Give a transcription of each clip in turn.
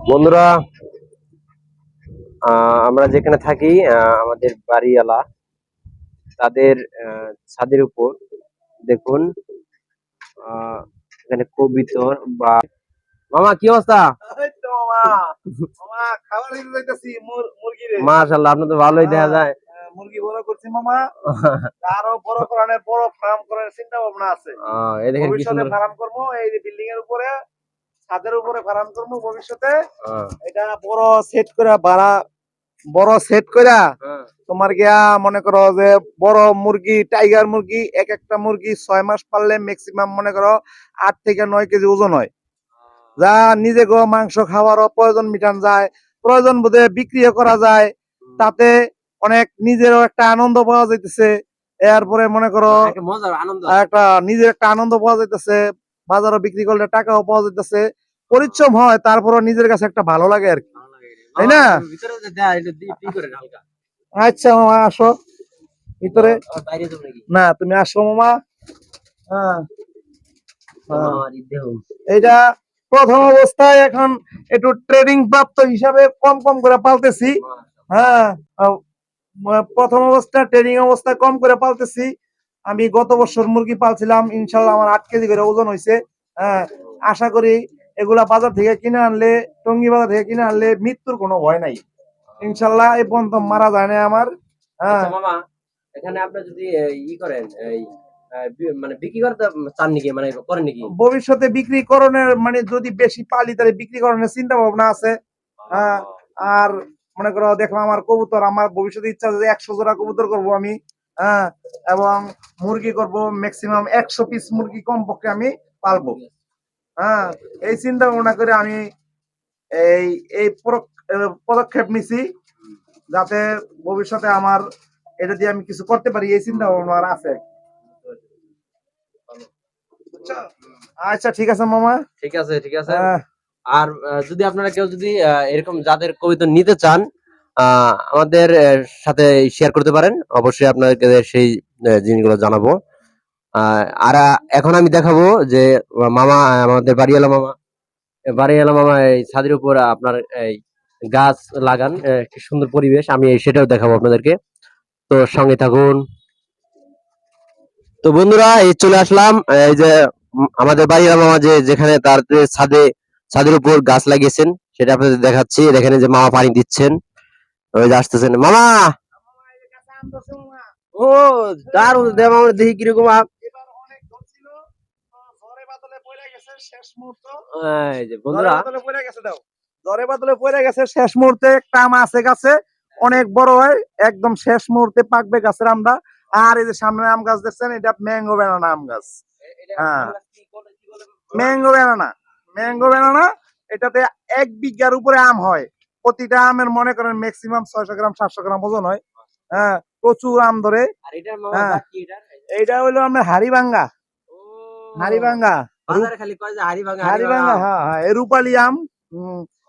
বন্ধুরা, আমরা যেখানে থাকি আমাদের বাড়িওয়ালা তাদের ছাদের উপর দেখুন। এখানে কবিতর বা মামা কি অবস্থা? মাশাআল্লাহ, আপনার তো ভালোই দেখা যায়। মুরগি বড় করছি মামা, আরো বড় করানোর বড় ফার্ম করার চিন্তা ভাবনা আছে। এই দেখেন কি সুন্দর ফার্ম করবো, এই বিল্ডিং এর উপরে ছাদের উপরে ফার্ম করবো ভবিষ্যতে। এটা বড় সেট করে বড় সেট করে তোমার গিয়া মনে করো যে বড় মুরগি, টাইগার মুরগি, এক একটা মুরগি 6 মাস পাললে ম্যাক্সিমাম মনে করো 8 থেকে 9 কেজি ওজন হয়। যা নিজে গো মাংস খাওয়ারও প্রয়োজন মিটান যায়, প্রয়োজন বোধে বিক্রিও করা যায়, তাতে অনেক নিজেরও একটা আনন্দ পাওয়া যাইতেছে। এরপরে মনে করো একটা নিজের একটা আনন্দ পাওয়া যাইতেছে, বাজারও বিক্রি করলে টাকাও পাওয়া যাইতেছে, পরিশ্রম হয় তারপরে নিজের কাছে একটা ভালো লাগে আর কি, তাই না? আচ্ছা মামা আসো ভিতরে। না তুমি আসো মামা। এইটা প্রথম অবস্থায় এখন একটু ট্রেনিং প্রাপ্ত হিসাবে কম কম করে পালতেছি। হ্যাঁ, প্রথম অবস্থায় ট্রেনিং অবস্থায় কম করে পালতেছি। আমি গত বছর মুরগি পালছিলাম, ইনশাল্লাহ আমার 8 কেজি করে ওজন হয়েছে। হ্যাঁ, আশা করি এগুলা বাজার থেকে কিনে আনলে, টঙ্গী বাজার থেকে কিনে আনলে মৃত্যুর কোনো ভয় নাই ইনশাল্লাহ। এই পর্যন্ত মারা যায় না আমার। হ্যাঁ মামা, এখানে আপনি যদি ই করেন মানে বিক্রি করতে চান নাকি, মানে করেন নাকি ভবিষ্যতে বিক্রি করণের, মানে যদি বেশি পালি তাহলে বিক্রি করণের চিন্তা ভাবনা আছে। হ্যাঁ, আর মনে করো দেখো আমার কবুতর, আমার ভবিষ্যতে ইচ্ছা আছে 100 জোড়া কবুতর করবো আমি। হ্যাঁ, এবং মুরগি করব ম্যাক্সিমাম 100 পিস মুরগি কমপক্ষে আমি পালবো। হ্যাঁ, এই চিন্তা ভাবনা করে আমি এই এই পদক্ষেপ নিছি, যাতে ভবিষ্যতে আমার এটা দিয়ে আমি কিছু করতে পারি, এই চিন্তা ভাবনা আছে। আচ্ছা ঠিক আছে মামা, ঠিক আছে ঠিক আছে। আর যদি আপনারা কেউ যদি এরকম যাদের কবিতা নিতে চান আমাদের সাথে শেয়ার করতে পারেন, অবশ্যই আপনাদেরকে সেই জিনিসগুলো জানাবো। আর এখন আমি দেখাবো যে মামা, আমাদের বাড়িওয়ালা মামা এই ছাদের উপর আপনার এই গাছ লাগান, কি সুন্দর পরিবেশ, আমি সেটাও দেখাবো আপনাদেরকে। তো সঙ্গে থাকুন। তো বন্ধুরা, এই চলে আসলাম এই যে আমাদের বাড়ির মামা যেখানে তার ছাদের উপর গাছ লাগিয়েছেন, সেটা আপনাদের দেখাচ্ছি। দেখেন যে মামা পানি দিচ্ছেন, ওই যে আসতেছেন মামা। ও দারুন, দেখি কিরকম ঝড়ে বাদলে পড়ে গেছে শেষ মুহূর্তে, একটা আম আছে গাছে, অনেক বড় হয়, একদম শেষ মুহূর্তে পাকবে গাছের আমটা। আর এই যে সামনে আম গাছ দেখছেন, এটা ম্যাঙ্গো ব্যানানা আম গাছ। হ্যাঁ, ম্যাঙ্গো ব্যানানা। এটাতে 1 বিঘার উপরে আম হয়। প্রতিটা আমের মনে করেন ম্যাক্সিমাম 600 গ্রাম 700 গ্রাম ওজন হয়। হ্যাঁ, প্রচুর আম ধরে। এইটা হইলো আমরা হাড়িভাঙ্গা। হ্যাঁ, রূপালী আম।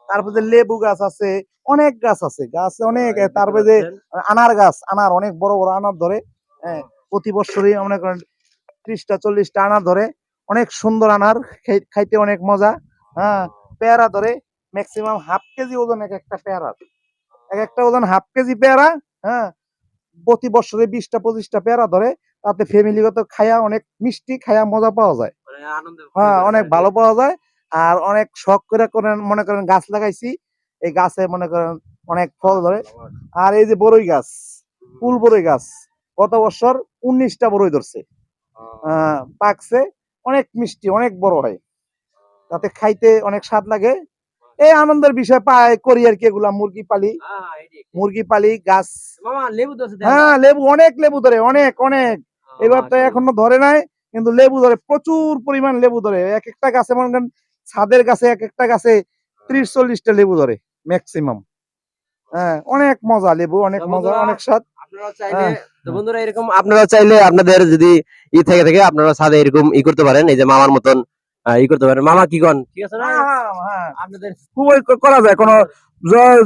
তারপরে লেবু গাছ আছে, অনেক গাছ আছে, অনেক। তারপরে যে আনার গাছ, আনার অনেক বড় বড় আনার ধরে। হ্যাঁ, প্রতি বছরই মনে করেন 30টা 40টা আনার ধরে, অনেক সুন্দর আনার, খাইতে অনেক মজা। হ্যাঁ, পেয়ারা ধরে ম্যাক্সিমাম হাফ কেজি ওজন, এক একটা পেয়ারা, এক একটা ওজন হাফ কেজি পেয়ারা। হ্যাঁ, প্রতি বছরে 20টা 25টা পেয়ারা ধরে, তাতে ফ্যামিলিগত খায়া অনেক মিষ্টি খায়া মজা পাওয়া যায়। হ্যাঁ, অনেক ভালো পাওয়া যায়। আর অনেক শখ করে করেন মনে করেন গাছ লাগাইছি, এই গাছে মনে করেন অনেক ফল ধরে। আর এই যে বড়ই গাছ, ফুল বড়ই গাছ, গত বছর 19টা বড়ই ধরছে, পাকছে, অনেক মিষ্টি, অনেক বড় হয়, তাতে খাইতে অনেক স্বাদ লাগে। এই আনন্দের বিষয় পাই করি আর কি। এগুলা মুরগি পালি গাছ। হ্যাঁ, লেবু, অনেক লেবু ধরে, অনেক অনেক। এবার তো এখনো ধরে নাই, কিন্তু লেবু ধরে, প্রচুর পরিমাণ লেবু ধরে। এক একটা গাছে মনে করেন, ছাদের গাছে এক একটা গাছে 30-40টা লেবু ধরে ম্যাক্সিমাম। হ্যাঁ, অনেক মজা লেবু, অনেক মজা, অনেক স্বাদ। বন্ধুরা, এরকম আপনারা চাইলে আপনাদের যদি থেকে আপনারা ছাদে এরকম করতে পারেন, এই যে মামার মতন করতে পারেন। মামা কি কন? ঠিক আছে না? আপনাদের খুবই করা যায়, কোনো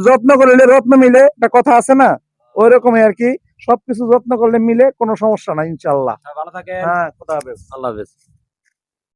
যত্ন করলে রত্ন মিলে, একটা কথা আছে না, ওই রকমই আর কি। সবকিছু যত্ন করলে মিলে, কোনো সমস্যা নাই ইনশাআল্লাহ। ভালো থাকেন। হ্যাঁ, খোদা হাফেজ। আল্লাহ হাফেজ।